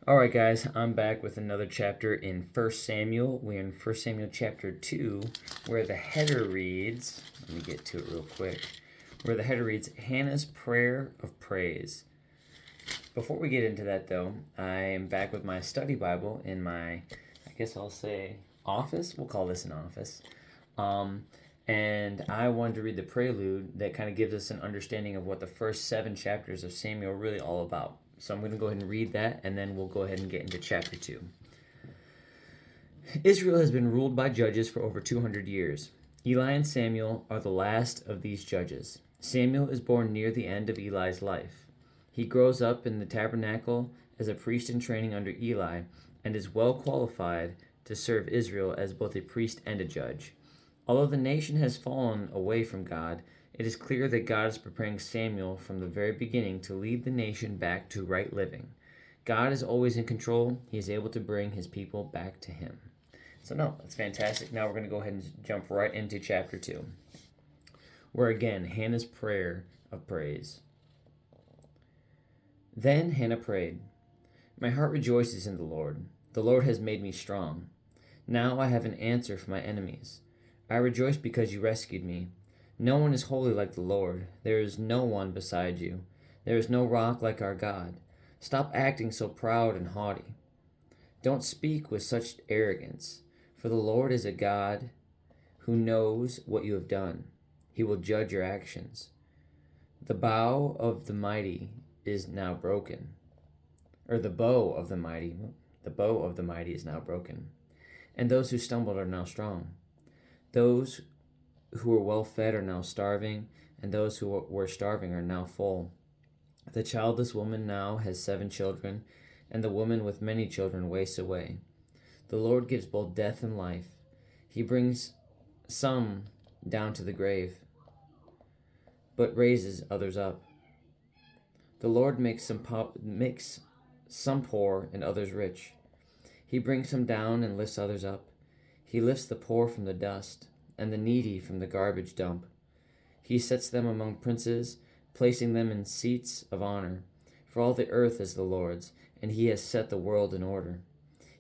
All right, guys, I'm back with another chapter in First Samuel. We're in First Samuel chapter 2, where the header reads, let me get to it real quick, where the header reads, Hannah's Prayer of Praise. Before we get into that, though, I am back with my study Bible in my, I guess I'll say, office. We'll call this an office. And I wanted to read the prelude that kind of gives us an understanding of what the first 7 chapters of Samuel are really all about. So I'm going to go ahead and read that, and then we'll go ahead and get into chapter 2. Israel has been ruled by judges for over 200 years. Eli and Samuel are the last of these judges. Samuel is born near the end of Eli's life. He grows up in the tabernacle as a priest in training under Eli and is well qualified to serve Israel as both a priest and a judge. Although the nation has fallen away from God, it is clear that God is preparing Samuel from the very beginning to lead the nation back to right living. God is always in control. He is able to bring his people back to him. So no, that's fantastic. Now we're going to go ahead and jump right into chapter 2, where again, Hannah's prayer of praise. Then Hannah prayed, "My heart rejoices in the Lord. The Lord has made me strong. Now I have an answer for my enemies. I rejoice because you rescued me. No one is holy like the Lord. There is no one beside you. There is no rock like our God. Stop acting so proud and haughty. Don't speak with such arrogance, for the Lord is a God who knows what you have done. He will judge your actions. The bow of the mighty is now broken." Or the bow of the mighty is now broken. And those who stumbled are now strong. Those who were well fed are now starving, and those who were starving are now full. The childless woman now has 7 children, and the woman with many children wastes away. The Lord gives both death and life. He brings some down to the grave, but raises others up. The Lord makes some poor and others rich. He brings some down and lifts others up. He lifts the poor from the dust and the needy from the garbage dump. He sets them among princes, placing them in seats of honor. For all the earth is the Lord's, and he has set the world in order.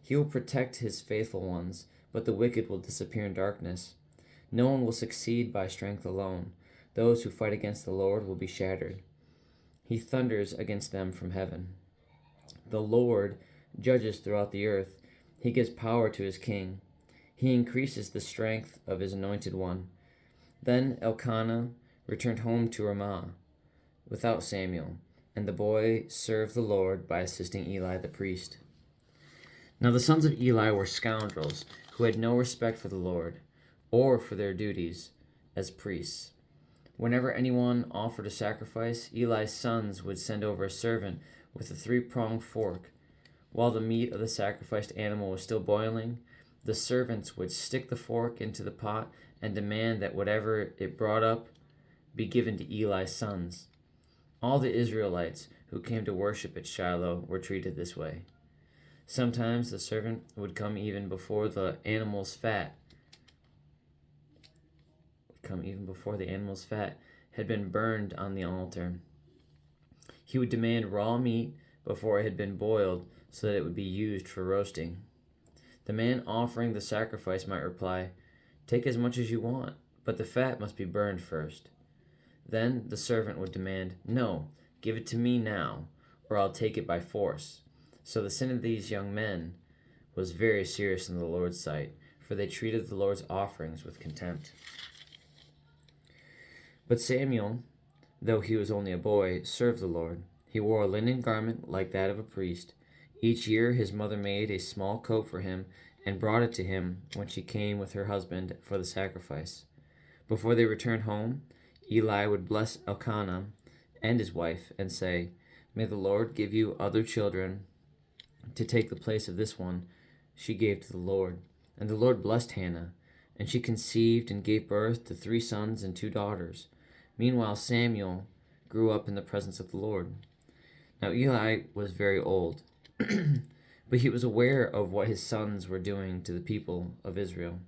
He will protect his faithful ones, but the wicked will disappear in darkness. No one will succeed by strength alone. Those who fight against the Lord will be shattered. He thunders against them from heaven. The Lord judges throughout the earth. He gives power to his king. He increases the strength of his anointed one. Then Elkanah returned home to Ramah without Samuel, and the boy served the Lord by assisting Eli the priest. Now the sons of Eli were scoundrels who had no respect for the Lord or for their duties as priests. Whenever anyone offered a sacrifice, Eli's sons would send over a servant with a 3-pronged fork. While the meat of the sacrificed animal was still boiling, the servants would stick the fork into the pot and demand that whatever it brought up be given to Eli's sons. All the Israelites who came to worship at Shiloh were treated this way. Sometimes the servant would come even before the animal's fat had been burned on the altar. He would demand raw meat before it had been boiled so that it would be used for roasting. The man offering the sacrifice might reply, "Take as much as you want, but the fat must be burned first." Then the servant would demand, "No, give it to me now, or I'll take it by force." So the sin of these young men was very serious in the Lord's sight, for they treated the Lord's offerings with contempt. But Samuel, though he was only a boy, served the Lord. He wore a linen garment like that of a priest. Each year his mother made a small coat for him and brought it to him when she came with her husband for the sacrifice. Before they returned home, Eli would bless Elkanah and his wife and say, "May the Lord give you other children to take the place of this one she gave to the Lord." And the Lord blessed Hannah, and she conceived and gave birth to 3 sons and 2 daughters. Meanwhile Samuel grew up in the presence of the Lord. Now Eli was very old, but he was aware of what his sons were doing to the people of Israel.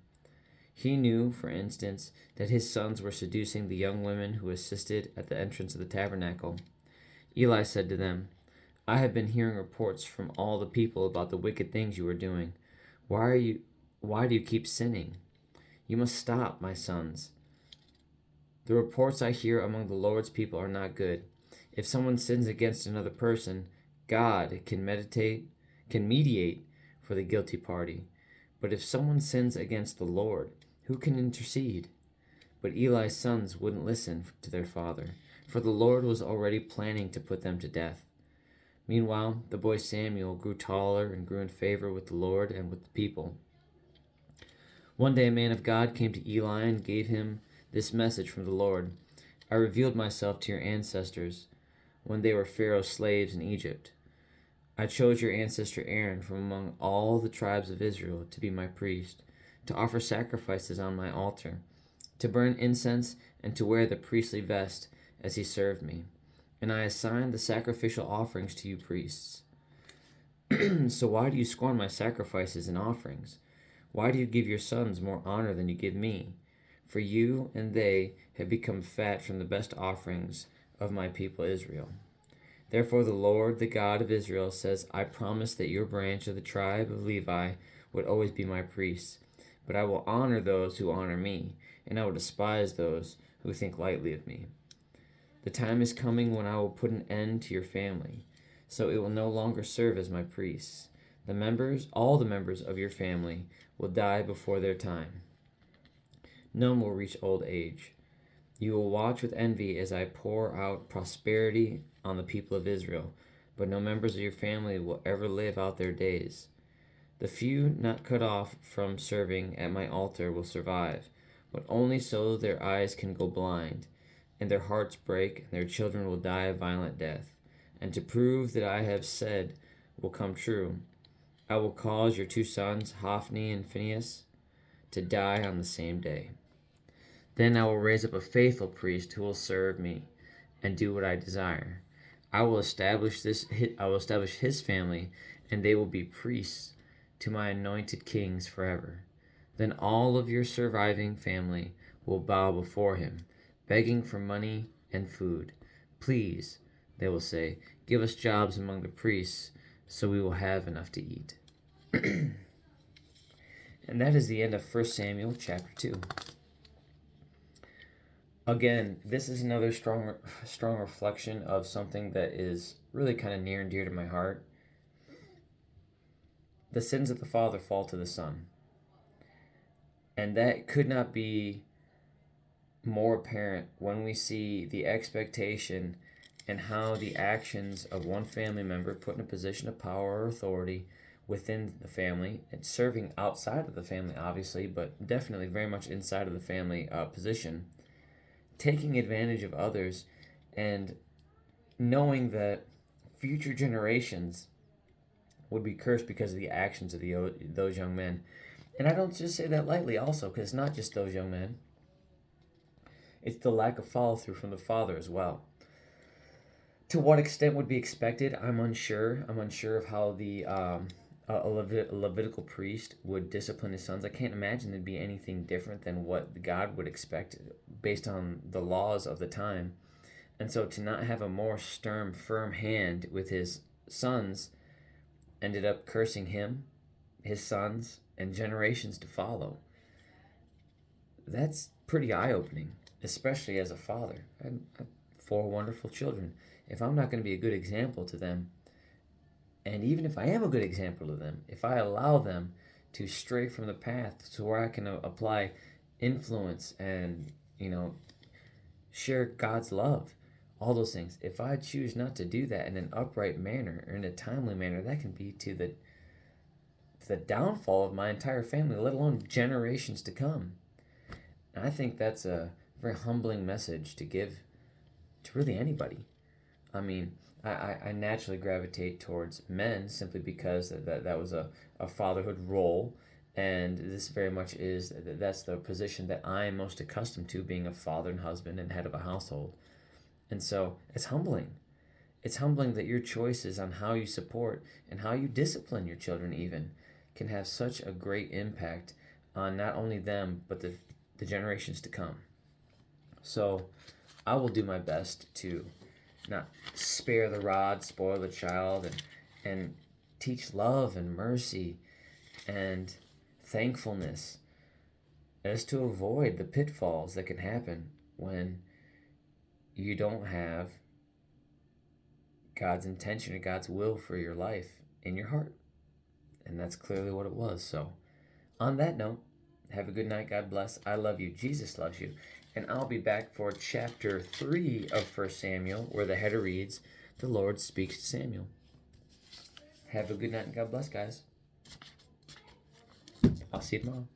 He knew, for instance, that his sons were seducing the young women who assisted at the entrance of the tabernacle. Eli said to them, I have been hearing reports from all the people about the wicked things you are doing. Why do you keep sinning? You must stop, my sons. The reports I hear among the Lord's people are not good. If someone sins against another person, God can mediate for the guilty party. But if someone sins against the Lord, who can intercede? But Eli's sons wouldn't listen to their father, for the Lord was already planning to put them to death. Meanwhile, the boy Samuel grew taller and grew in favor with the Lord and with the people. One day a man of God came to Eli and gave him this message from the Lord: I revealed myself to your ancestors when they were Pharaoh's slaves in Egypt. I chose your ancestor Aaron from among all the tribes of Israel to be my priest, to offer sacrifices on my altar, to burn incense, and to wear the priestly vest as he served me. And I assigned the sacrificial offerings to you priests. So why do you scorn my sacrifices and offerings? Why do you give your sons more honor than you give me? For you and they have become fat from the best offerings of my people Israel. Therefore the Lord, the God of Israel, says, I promised that your branch of the tribe of Levi would always be my priests. But I will honor those who honor me, and I will despise those who think lightly of me. The time is coming when I will put an end to your family, so it will no longer serve as my priests. All the members of your family will die before their time. None will reach old age. You will watch with envy as I pour out prosperity on the people of Israel, but no members of your family will ever live out their days. The few not cut off from serving at my altar will survive, but only so their eyes can go blind, and their hearts break, and their children will die a violent death. And to prove that I have said will come true, I will cause your two sons, Hophni and Phinehas, to die on the same day. Then I will raise up a faithful priest who will serve me and do what I desire. I will establish his family, and they will be priests to my anointed kings forever. Then all of your surviving family will bow before him, begging for money and food. Please, they will say, give us jobs among the priests so we will have enough to eat. And that is the end of 1 Samuel chapter 2. Again, this is another strong reflection of something that is really kind of near and dear to my heart. The sins of the father fall to the son. And that could not be more apparent when we see the expectation and how the actions of one family member put in a position of power or authority within the family and serving outside of the family, obviously, but definitely very much inside of the family position, taking advantage of others and knowing that future generations would be cursed because of the actions of those young men. And I don't just say that lightly also, because it's not just those young men. It's the lack of follow-through from the father as well. To what extent would be expected, I'm unsure. I'm unsure of how a Levitical priest would discipline his sons. I can't imagine it'd be anything different than what God would expect based on the laws of the time. And so to not have a more stern, firm hand with his sons ended up cursing him, his sons, and generations to follow. That's pretty eye-opening, especially as a father. I have 4 wonderful children. If I'm not going to be a good example to them, and even if I am a good example to them, if I allow them to stray from the path to where I can apply influence and, share God's love, all those things, if I choose not to do that in an upright manner or in a timely manner, that can be to the downfall of my entire family, let alone generations to come. And I think that's a very humbling message to give to really anybody. I mean, I naturally gravitate towards men simply because that was a fatherhood role, and this very much is, that's the position that I'm most accustomed to, being a father and husband and head of a household. And so it's humbling. It's humbling that your choices on how you support and how you discipline your children even can have such a great impact on not only them, but the generations to come. So I will do my best to not spare the rod, spoil the child, and teach love and mercy and thankfulness as to avoid the pitfalls that can happen when you don't have God's intention or God's will for your life in your heart. And that's clearly what it was. So, on that note, have a good night. God bless. I love you. Jesus loves you. And I'll be back for chapter 3 of 1 Samuel, where the header reads, "The Lord speaks to Samuel." Have a good night and God bless, guys. I'll see you tomorrow.